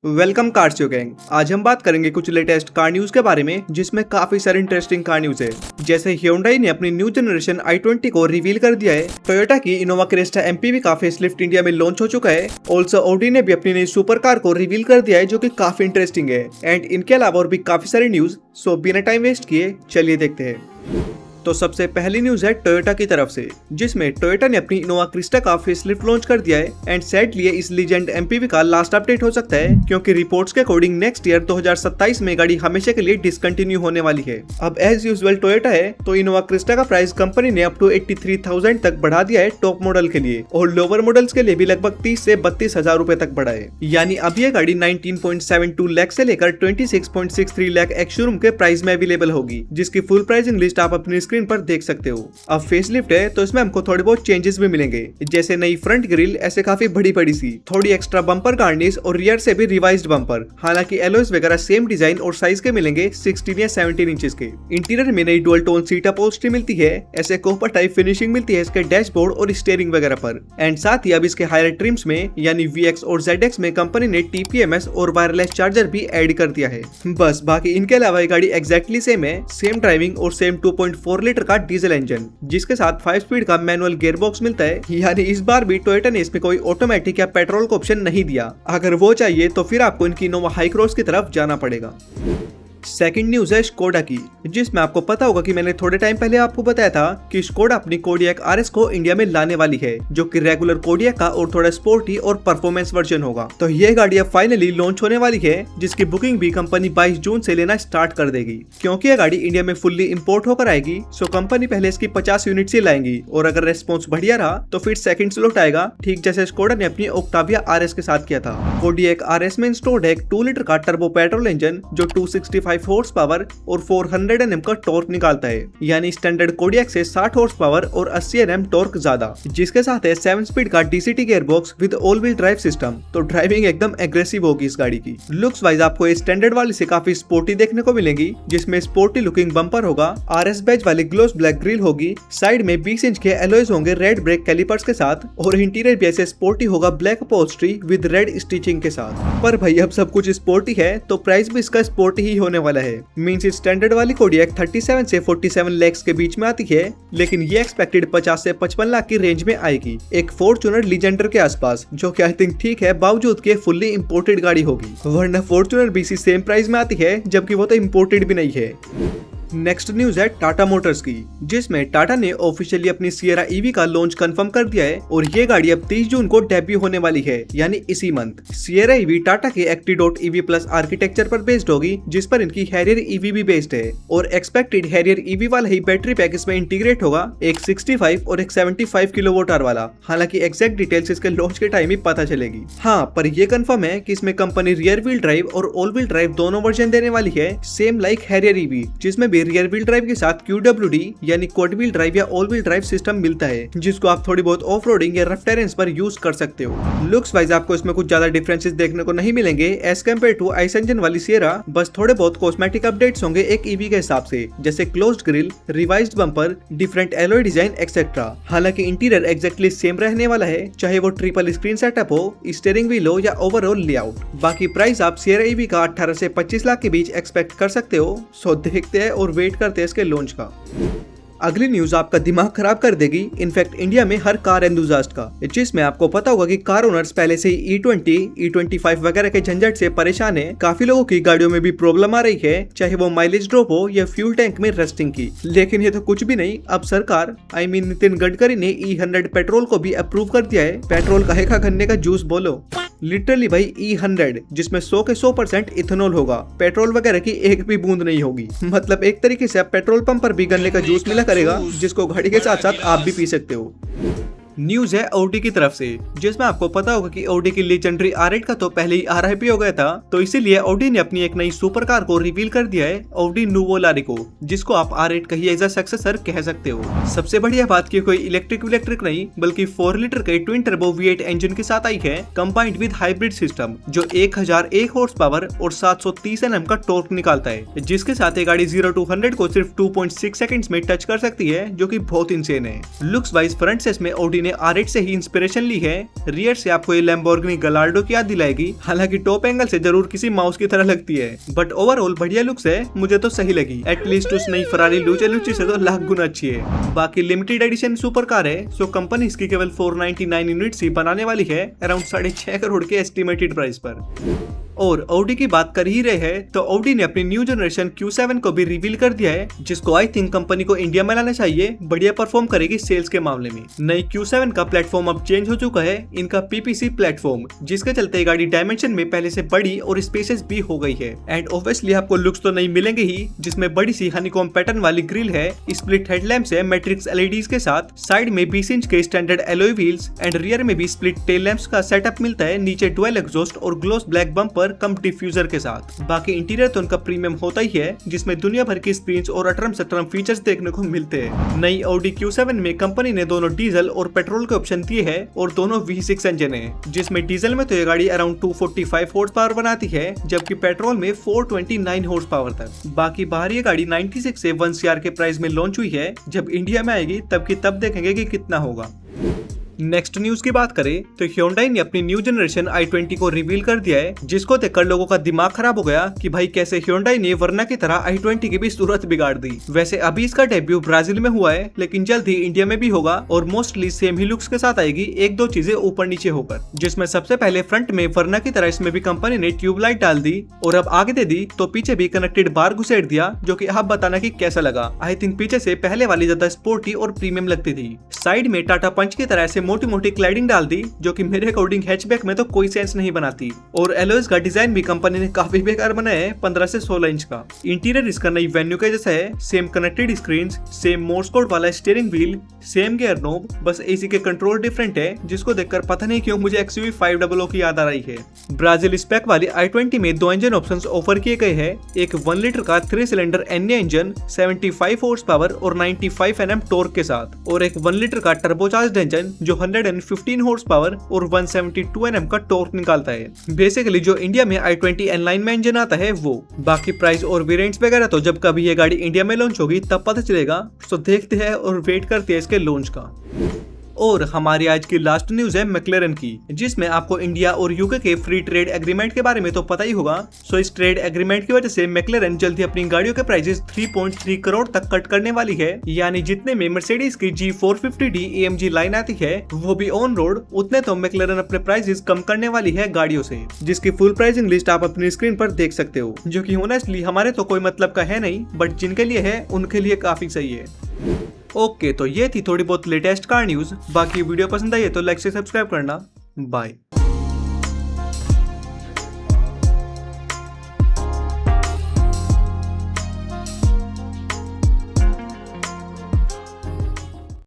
Welcome cars gang. आज हम बात करेंगे कुछ लेटेस्ट कार न्यूज के बारे में जिसमें काफी सारे इंटरेस्टिंग कार न्यूज है। जैसे Hyundai ने अपनी न्यू जनरेशन i20 को रिवील कर दिया है। टोयोटा की इनोवा क्रेस्टा MPV का फेसलिफ्ट इंडिया में लॉन्च हो चुका है। ऑल्सो ऑडी ने भी अपनी नई सुपर कार को रिवील कर दिया है जो कि काफी इंटरेस्टिंग है। एंड इनके अलावा और भी काफी सारी न्यूज। सो बिना टाइम वेस्ट किए चलिए देखते हैं। तो सबसे पहली न्यूज है टोयोटा की तरफ से, जिसमें टोयोटा ने अपनी इनोवा क्रिस्टा का फेसलिफ्ट लॉन्च कर दिया है। एंड सैडली इस लीजेंड MPV का लास्ट अपडेट हो सकता है क्योंकि रिपोर्ट्स के अकॉर्डिंग नेक्स्ट ईयर 2027 में गाड़ी हमेशा के लिए डिसकंटिन्यू होने वाली है। अब एज यूजुअल टोयोटा है तो इनोवा क्रिस्टा का प्राइस कंपनी ने अप टू 83,000 तक बढ़ा दिया है टॉप मॉडल के लिए, और लोअर मॉडल्स के लिए भी लगभग 30 से 32,000 रुपए तक बढ़ा है। यानी अब ये गाड़ी 19.72 लाख से लेकर 26.63 लाख एक्स शोरूम के प्राइस में अवेलेबल होगी, जिसकी फुल प्राइसिंग लिस्ट आप अपनी स्क्रीन पर देख सकते हो। अब फेसलिफ्ट है तो इसमें हमको थोड़े बहुत चेंजेस भी मिलेंगे, जैसे नई फ्रंट ग्रिल ऐसे काफी बड़ी सी, थोड़ी एक्स्ट्रा बम्पर गार्निश और रियर से भी रिवाइज्ड बम्पर। हालांकि एलॉयज वगैरह सेम डिजाइन और साइज के मिलेंगे 16 या 17 इंचेस के। इंटीरियर में नई डुअल टोन सीट अपहोल्स्ट्री मिलती है, ऐसे कोपर टाइप फिनिशिंग मिलती है इसके डैशबोर्ड और स्टीयरिंग वगैरह पर। एंड साथ ही अब इसके हायर ट्रिम्स में यानी VX और ZX में कंपनी ने TPMS और वायरलेस चार्जर भी ऐड कर दिया है। बस बाकी इनके अलावा ये गाड़ी एग्जैक्टली सेम है, सेम ड्राइविंग और सेम 2.4 लीटर का डीजल इंजन, जिसके साथ 5 स्पीड का मैनुअल गियरबॉक्स मिलता है। यानी इस बार भी टोयोटा ने इसमें कोई ऑटोमेटिक या पेट्रोल का ऑप्शन नहीं दिया। अगर वो चाहिए तो फिर आपको इनकी इनोवा हाई क्रॉस की तरफ जाना पड़ेगा। सेकंड न्यूज है स्कोडा की, जिसमें आपको पता होगा कि मैंने थोड़े टाइम पहले आपको बताया था कि स्कोडा अपनी कोडियक RS को इंडिया में लाने वाली है, जो कि रेगुलर कोडियक का और थोड़ा स्पोर्टी और परफॉर्मेंस वर्जन होगा। तो ये गाड़ी अब फाइनली लॉन्च होने वाली है, जिसकी बुकिंग भी कंपनी 22 जून से लेना स्टार्ट कर देगी। क्योंकि ये गाड़ी इंडिया में फुल्ली इम्पोर्ट होकर आएगी, सो कंपनी पहले इसकी 50 यूनिट ही लाएंगी, और अगर रेस्पॉन्स बढ़िया रहा तो फिर सेकंड स्लॉट आएगा, ठीक जैसे स्कोडा ने अपनी ओक्टाविया RS के साथ किया था। कोडियक RS में इंस्टॉल्ड है एक 2 लीटर का टर्बो पेट्रोल इंजन जो 265 हॉर्स पावर और 400 Nm का टॉर्क निकालता है। यानी स्टैंडर्ड कोडियक से 60 हॉर्स पावर और 80 Nm टॉर्क ज्यादा, जिसके साथ है 7 स्पीड का DCT gearbox with all wheel drive system. तो ड्राइविंग एकदम एग्रेसिव होगी इस गाड़ी की। लुक्स वाइज आपको ये स्टैंडर्ड वाली से काफी स्पोर्टी देखने को मिलेगी, जिसमें स्पोर्टी लुकिंग बम्पर होगा, RS बैज वाली ग्लोस ब्लैक ग्रिल होगी, साइड में 20 इंच के एलॉयज होंगे रेड ब्रेक कैलिपर्स के साथ, और इंटीरियर भी ऐसे स्पोर्टी होगा black upholstery with red stitching के साथ। पर भाई अब सब कुछ स्पोर्टी है तो प्राइस भी इसका स्पोर्टी ही होने वाला है। मींस स्टैंडर्ड वाली कोडियक 37 से 47 लाख के बीच में आती है, लेकिन ये एक्सपेक्टेड 50 से 55 लाख की रेंज में आएगी, एक फॉर्च्यूनर लीजेंडर के आसपास, जो कि आई थिंक ठीक है, बावजूद के फुल्ली इंपोर्टेड गाड़ी होगी। वरना फॉर्च्यूनर भी सेम प्राइस में आती है, जबकि वो तो इंपोर्टेड भी नहीं है। नेक्स्ट न्यूज है टाटा मोटर्स की, जिसमें टाटा ने ऑफिशियली अपनी सियरा EV का लॉन्च कंफर्म कर दिया है, और ये गाड़ी अब 30 जून को डेब्यू होने वाली है, यानी इसी मंथ। सियरा EV टाटा के Acti.EV+ आर्किटेक्चर पर बेस्ड होगी, जिस पर इनकी हैरियर EV भी बेस्ड है, और एक्सपेक्टेड हैरियर EV वाला ही बैटरी पैक इसमें इंटीग्रेट होगा, एक 65 और एक 75 किलोवाट आवर वाला। हालांकि एग्जैक्ट डिटेल्स इसके लॉन्च के टाइम ही पता चलेगी। हाँ, पर ये कंफर्म है कि इसमें कंपनी रियर व्हील ड्राइव और ऑल व्हील ड्राइव दोनों वर्जन देने वाली है, सेम लाइक हैरियर EV, जिसमें रियर व्हील ड्राइव के साथ QWD यानी क्वाड व्हील ड्राइव या ऑल व्हील ड्राइव सिस्टम मिलता है, जिसको आप थोड़ी बहुत ऑफ रोडिंग या रफ टेरेन्स पर यूज कर सकते हो। लुक्स वाइज आपको इसमें कुछ ज्यादा डिफरेंसेस देखने को नहीं मिलेंगे as compare to ice engine वाली सियरा। बस थोड़े बहुत कॉस्मेटिक अपडेट्स होंगे एक EV के हिसाब से, जैसे closed grill, revised bumper, different alloy design etcetera. हालांकि इंटीरियर एक्जैक्टली सेम रहने वाला है, चाहे वो ट्रिपल स्क्रीन सेटअप हो, स्टीयरिंग व्हील हो या ओवरऑल लेआउट। बाकी प्राइस आप सियरा EV का 18 से 25 लाख के बीच एक्सपेक्ट कर सकते हो। सो देखते हैं और वेट करते हैं इसके लॉन्च का। अगली न्यूज आपका दिमाग खराब कर देगी, इनफैक्ट इंडिया में हर कार एंथुसियास्ट का, जिसमें आपको पता होगा कि कार ओनर्स पहले से ही E20, E25 वगैरह के झंझट से परेशान है। काफी लोगों की गाड़ियों में भी प्रॉब्लम आ रही है, चाहे वो माइलेज ड्रॉप हो या फ्यूल टैंक में रस्टिंग की। लेकिन ये तो कुछ भी नहीं, अब सरकार नितिन गडकरी ने E100 पेट्रोल को भी अप्रूव कर दिया है। पेट्रोल काहे का गन्ने का जूस बोलो, लिटरली भाई E100, जिसमें 100 के 100% इथेनॉल होगा, पेट्रोल वगैरह की एक भी बूंद नहीं होगी। मतलब एक तरीके से आप पेट्रोल पंप पर भी गन्ने का जूस मिला करेगा, जिसको गाड़ी के साथ साथ आप भी पी सकते हो। न्यूज है ऑडी की तरफ से, जिसमें आपको पता होगा कि ऑडी की लेजेंडरी R8 का तो पहले ही RIP हो गया था, तो इसीलिए ऑडी ने अपनी एक नई सुपर कार को रिवील कर दिया है, ऑडी नुवोलारिको, जिसको आप R8 का ही एज अ सक्सेसर कह सकते हो। सबसे बढ़िया बात की कोई इलेक्ट्रिक नहीं, बल्कि 4 लीटर के ट्विन टर्बो V8 इंजन के साथ आई है, कंबाइंड विद हाइब्रिड सिस्टम, जो 1001 हॉर्स पावर और 730 Nm का टॉर्क निकालता है, जिसके साथ ये गाड़ी 0 to 100 को सिर्फ 2.6 सेकंड्स में टच कर सकती है, जो कि बहुत इंसेन है। लुक्स वाइज फ्रंट से इसमें ऑडी ऑडी ने R8 से ही इंस्पिरेशन ली है। रियर से आपको ये लैम्बोर्गिनी गलार्डो की याद दिलाएगी, हालांकि टॉप एंगल से जरूर किसी माउस की तरह लगती है, बट ओवरऑल बढ़िया लुक्स है, मुझे तो सही लगी। एटलीस्ट उस नई फरारी लूचे लुची से तो लाख गुना अच्छी है। बाकी लिमिटेड एडिशन सुपर कार है, सो कंपनी इसकी केवल 499 यूनिट्स ही बनाने वाली है, अराउंड 6.5 करोड़ के एस्टिमेटेड प्राइस पर। और ऑडी की बात कर ही रहे हैं तो ऑडी ने अपनी न्यू जनरेशन Q7 को भी रिवील कर दिया है, जिसको आई थिंक कंपनी को इंडिया में लाना चाहिए, बढ़िया परफॉर्म करेगी सेल्स के मामले में। नई Q7 का प्लेटफॉर्म अब चेंज हो चुका है, इनका PPC प्लेटफॉर्म, जिसके चलते गाड़ी डायमेंशन में पहले से बड़ी और स्पेशियस भी हो गई है। एंड ऑब्वियसली आपको लुक्स तो नहीं मिलेंगे ही, जिसमें बड़ी सी हनीकॉम पैटर्न वाली ग्रिल है, स्प्लिट हेडलैम्प्स है मैट्रिक्स LEDs के साथ, साइड में 20 इंच के standard alloy wheels and rear में भी स्प्लिट टेल लैंप्स का सेटअप मिलता है, नीचे डुअल एग्जॉस्ट और ग्लोस ब्लैक बम्पर कम डिफ्यूजर के साथ। बाकी इंटीरियर तो उनका प्रीमियम होता ही है, जिसमें दुनिया भर की स्क्रीन्स और अटरम सटरम फीचर्स देखने को मिलते हैं। नई ऑडी Q7 में कंपनी ने दोनों डीजल और पेट्रोल के ऑप्शन दिए हैं और दोनों V6 इंजन है, जिसमें डीजल में तो ये गाड़ी अराउंड 245 हॉर्स पावर बनाती है, जबकि पेट्रोल में 429 हॉर्स पावर तक। बाकी बाहर ये गाड़ी 96 से 1 CR के प्राइस में लॉन्च हुई है, जब इंडिया में आएगी तब देखेंगे कि कितना होगा। नेक्स्ट न्यूज की बात करें तो Hyundai ने अपनी न्यू जनरेशन i20 को रिवील कर दिया है, जिसको देखकर लोगों का दिमाग खराब हो गया कि भाई कैसे Hyundai ने वरना की तरह i20 की भी सूरत बिगाड़ दी। वैसे अभी इसका डेब्यू ब्राजील में हुआ है, लेकिन जल्द ही इंडिया में भी होगा और मोस्टली सेम ही लुक्स के साथ आएगी, एक दो चीजें ऊपर नीचे होकर, जिसमें सबसे पहले फ्रंट में वरना की तरह इसमें भी कंपनी ने ट्यूबलाइट डाल दी और अब आगे दे दी तो पीछे भी कनेक्टेड बार घुसेड़ दिया, जो कि आप बताना कि कैसा लगा। आई थिंक पीछे से पहले वाली ज्यादा स्पोर्टी और प्रीमियम लगती थी। साइड में टाटा पंच की तरह से मोटी मोटी क्लैडिंग डाल दी, जो कि मेरे अकॉर्डिंग हैचबैक में तो कोई सेंस नहीं बनाती। और एलॉयज का डिजाइन भी कंपनी ने काफी बेकार बनाया है, 15 से 16 इंच का। इंटीरियर इसका नई वेन्यू का जैसा है, same connected screen, same Morse code वाला steering wheel, same gear knob, बस एसी के कंट्रोल डिफरेंट है, जिसको देखकर पता नहीं क्यों मुझे XUV 500 की याद आ रही है। ब्राजील स्पेक वाली i20 में 2 इंजन ऑप्शंस ऑफर किए गए हैं, एक 1 लीटर का 3 cylinder NA engine 75 horse power और 95 Nm टॉर्क के साथ, और एक 1 लीटर का टर्बोचार्ज्ड इंजन जो 115 हॉर्स पावर और 172 Nm का टॉर्क निकालता है। बेसिकली जो इंडिया में i20 N-line में इंजन आता है वो। बाकी प्राइस और वेरिएंट्स वगैरह तो जब कभी ये गाड़ी इंडिया में लॉन्च होगी तब पता चलेगा, तो देखते हैं और वेट करते हैं इसके लॉन्च का। और हमारी आज की लास्ट न्यूज है मैक्लेरन की, जिसमें आपको इंडिया और यूके के फ्री ट्रेड एग्रीमेंट के बारे में तो पता ही होगा। सो इस ट्रेड एग्रीमेंट की वजह से मैक्लेरन जल्दी अपनी गाड़ियों के प्राइसेस 3.3 करोड़ तक कट करने वाली है, यानी जितने में मर्सिडीज की G450D AMG लाइन आती है वो भी ऑन रोड, उतने तो मैक्लेरन अपने प्राइसेस कम करने वाली है गाड़ियों से, जिसकी फुल प्राइसिंग लिस्ट आप अपनी स्क्रीन पर देख सकते हो, जो कि ऑनेस्टली हमारे तो कोई मतलब का है नहीं, बट जिनके लिए है उनके लिए काफी सही है। ओके, तो ये थी थोड़ी बहुत लेटेस्ट कार न्यूज। बाकी वीडियो पसंद आई है तो लाइक से सब्सक्राइब करना। बाय।